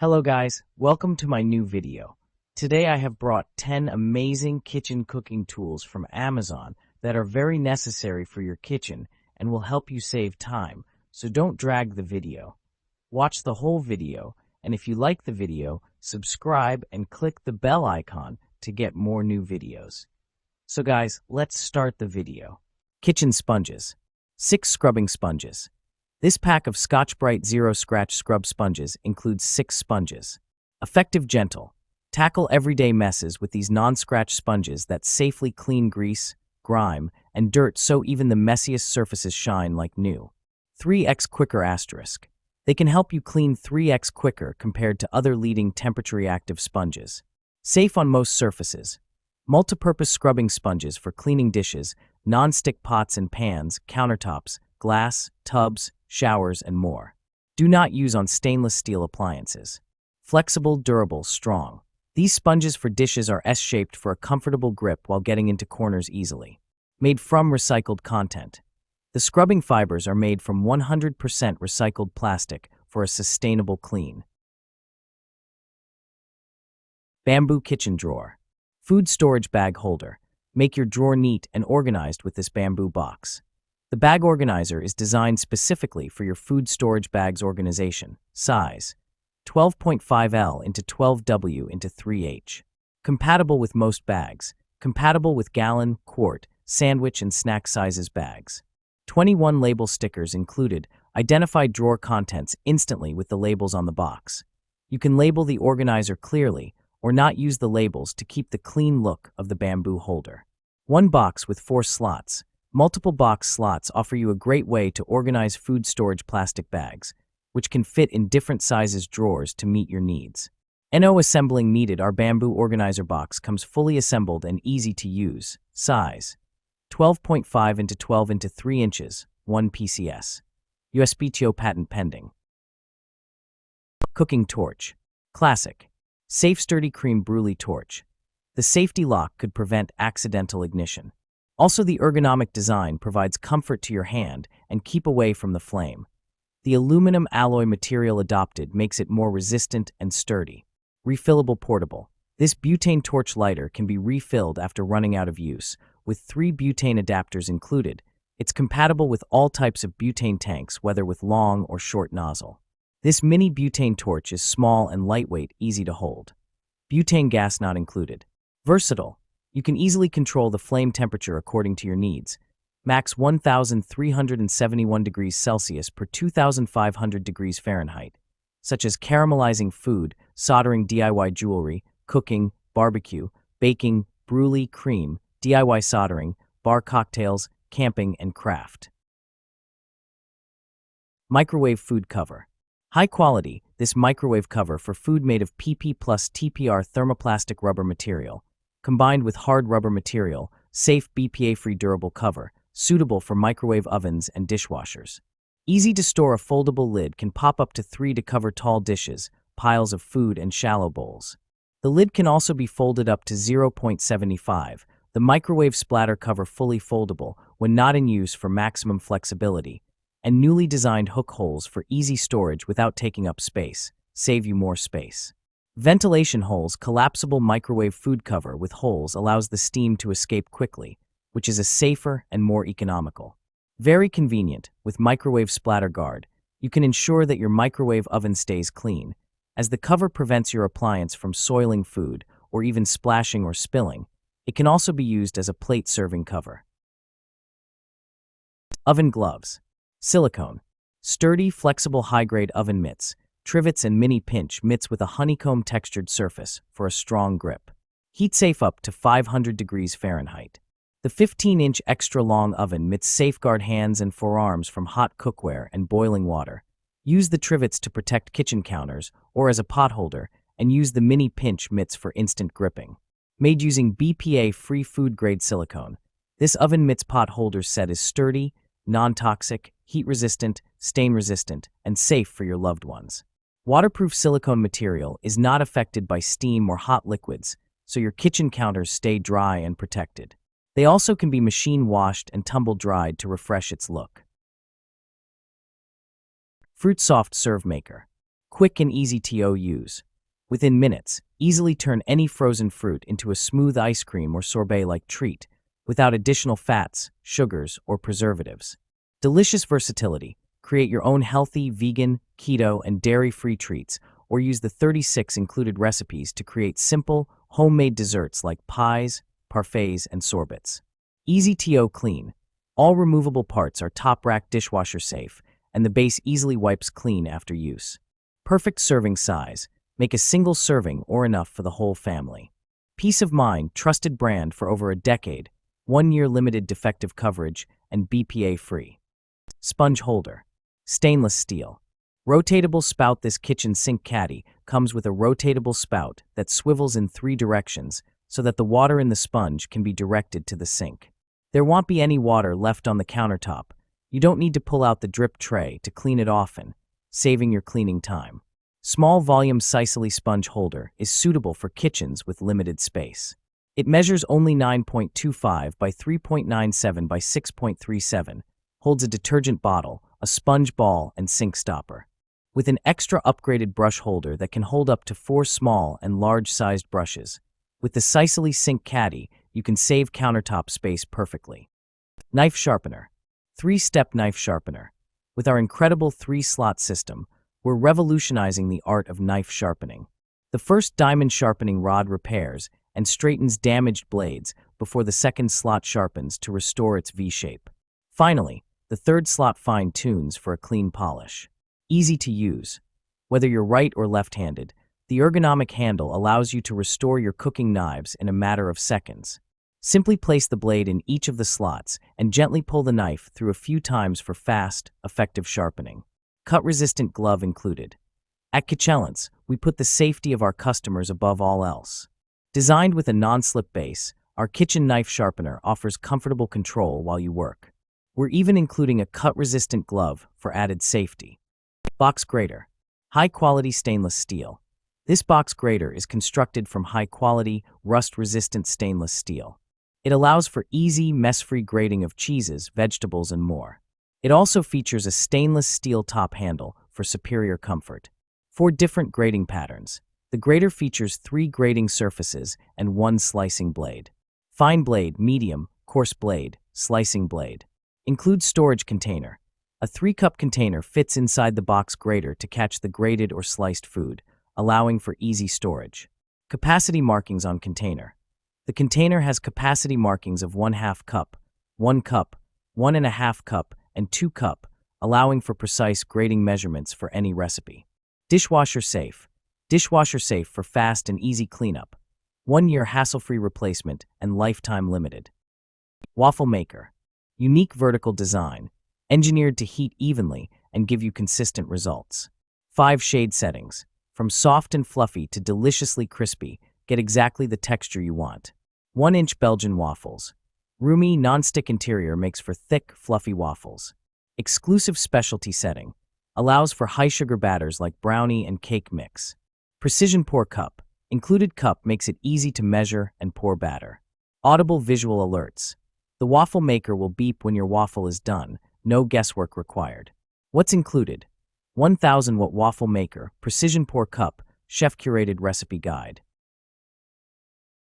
Hello guys, welcome to my new video. Today I have brought 10 amazing kitchen cooking tools from Amazon that are very necessary for your kitchen and will help you save time, so don't drag the video. Watch the whole video, and if you like the video, subscribe and click the bell icon to get more new videos. So guys, let's start the video. Kitchen sponges. 6 scrubbing sponges. This pack of Scotch-Brite Zero Scratch Scrub Sponges includes 6 sponges. Effective, gentle. Tackle everyday messes with these non-scratch sponges that safely clean grease, grime, and dirt so even the messiest surfaces shine like new. 3x quicker asterisk. They can help you clean 3x quicker compared to other leading temperature-reactive sponges. Safe on most surfaces. Multi-purpose scrubbing sponges for cleaning dishes, non-stick pots and pans, countertops, glass, tubs, showers, and more. Do not use on stainless steel appliances. Flexible, durable, strong. These sponges for dishes are S-shaped for a comfortable grip while getting into corners easily. Made from recycled content. The scrubbing fibers are made from 100% recycled plastic for a sustainable clean. Bamboo kitchen drawer. Food storage bag holder. Make your drawer neat and organized with this bamboo box. The bag organizer is designed specifically for your food storage bag's organization. Size: 12.5L into 12W into 3H. Compatible with most bags. Compatible with gallon, quart, sandwich, and snack sizes bags. 21 label stickers included. Identify drawer contents instantly with the labels on the box. You can label the organizer clearly or not use the labels to keep the clean look of the bamboo holder. 1 box with 4 slots. Multiple box slots offer you a great way to organize food storage plastic bags, which can fit in different sizes drawers to meet your needs. No assembling needed. Our bamboo organizer box comes fully assembled and easy to use. Size: 12.5 into 12 into 3 inches, 1 PCS. USPTO patent pending. Cooking torch. Classic. Safe, sturdy creme brulee torch. The safety lock could prevent accidental ignition. Also, the ergonomic design provides comfort to your hand and keep away from the flame. The aluminum alloy material adopted makes it more resistant and sturdy. Refillable, portable. This butane torch lighter can be refilled after running out of use, with 3 butane adapters included. It's compatible with all types of butane tanks, whether with long or short nozzle. This mini butane torch is small and lightweight, easy to hold. Butane gas not included. Versatile. You can easily control the flame temperature according to your needs. Max 1,371 degrees Celsius per 2,500 degrees Fahrenheit, such as caramelizing food, soldering DIY jewelry, cooking, barbecue, baking, brulee, cream, DIY soldering, bar cocktails, camping, and craft. Microwave food cover. High quality, this microwave cover for food made of PP plus TPR thermoplastic rubber material, combined with hard rubber material, safe BPA-free durable cover, suitable for microwave ovens and dishwashers. Easy to store, a foldable lid can pop up to 3 to cover tall dishes, piles of food, and shallow bowls. The lid can also be folded up to 0.75. The microwave splatter cover fully foldable when not in use for maximum flexibility, and newly designed hook holes for easy storage without taking up space, save you more space. Ventilation holes. Collapsible microwave food cover with holes allows the steam to escape quickly, which is a safer and more economical. Very convenient. With microwave splatter guard, you can ensure that your microwave oven stays clean, as the cover prevents your appliance from soiling food or even splashing or spilling. It can also be used as a plate serving cover. Oven gloves. Silicone. Sturdy, flexible, high-grade oven mitts. Trivets and mini pinch mitts with a honeycomb textured surface for a strong grip. Heat safe up to 500 degrees Fahrenheit. The 15-inch extra long oven mitts safeguard hands and forearms from hot cookware and boiling water. Use the trivets to protect kitchen counters or as a pot holder, and use the mini pinch mitts for instant gripping. Made using BPA-free food-grade silicone, this oven mitts pot holder set is sturdy, non-toxic, heat-resistant, stain-resistant, and safe for your loved ones. Waterproof silicone material is not affected by steam or hot liquids, so your kitchen counters stay dry and protected. They also can be machine washed and tumble dried to refresh its look. Fruit soft serve maker. Quick and easy to use. Within minutes, easily turn any frozen fruit into a smooth ice cream or sorbet-like treat without additional fats, sugars, or preservatives. Delicious versatility. Create your own healthy, vegan, keto, and dairy-free treats, or use the 36 included recipes to create simple, homemade desserts like pies, parfaits, and sorbets. Easy to clean. All removable parts are top-rack dishwasher safe, and the base easily wipes clean after use. Perfect serving size. Make a single serving or enough for the whole family. Peace of mind, trusted brand for over a decade, 1-year limited defective coverage, and BPA-free. Sponge holder. Stainless steel. Rotatable spout. This kitchen sink caddy comes with a rotatable spout that swivels in 3 directions so that the water in the sponge can be directed to the sink. There won't be any water left on the countertop. You don't need to pull out the drip tray to clean it often, saving your cleaning time. Small volume Sicily sponge holder is suitable for kitchens with limited space. It measures only 9.25 by 3.97 by 6.37, holds a detergent bottle, a sponge ball, and sink stopper. With an extra upgraded brush holder that can hold up to 4 small and large-sized brushes. With the Sicily sink caddy, you can save countertop space perfectly. Knife sharpener. 3-step knife sharpener. With our incredible 3-slot system, we're revolutionizing the art of knife sharpening. The first diamond sharpening rod repairs and straightens damaged blades before the second slot sharpens to restore its V-shape. Finally, the third slot fine-tunes for a clean polish. Easy to use. Whether you're right or left-handed, the ergonomic handle allows you to restore your cooking knives in a matter of seconds. Simply place the blade in each of the slots and gently pull the knife through a few times for fast, effective sharpening. Cut-resistant glove included. At Kitchelance, we put the safety of our customers above all else. Designed with a non-slip base, our kitchen knife sharpener offers comfortable control while you work. We're even including a cut-resistant glove for added safety. Box grater. High-quality stainless steel. This box grater is constructed from high-quality, rust-resistant stainless steel. It allows for easy, mess-free grating of cheeses, vegetables, and more. It also features a stainless steel top handle for superior comfort. 4 different grating patterns. The grater features 3 grating surfaces and 1 slicing blade. Fine blade, medium, coarse blade, slicing blade. Includes storage container. A 3-cup container fits inside the box grater to catch the grated or sliced food, allowing for easy storage. Capacity markings on container. The container has capacity markings of 1/2 cup, 1 cup, 1.5 cup, and 2 cup, allowing for precise grating measurements for any recipe. Dishwasher safe. Dishwasher safe for fast and easy cleanup. 1-year hassle-free replacement and lifetime limited. Waffle maker. Unique vertical design, engineered to heat evenly and give you consistent results. 5 shade settings. From soft and fluffy to deliciously crispy, get exactly the texture you want. 1-inch Belgian waffles. Roomy, non-stick interior makes for thick, fluffy waffles. Exclusive specialty setting. Allows for high-sugar batters like brownie and cake mix. Precision pour cup. Included cup makes it easy to measure and pour batter. Audible visual alerts. The waffle maker will beep when your waffle is done, no guesswork required. What's included? 1000-watt waffle maker, precision pour cup, chef-curated recipe guide.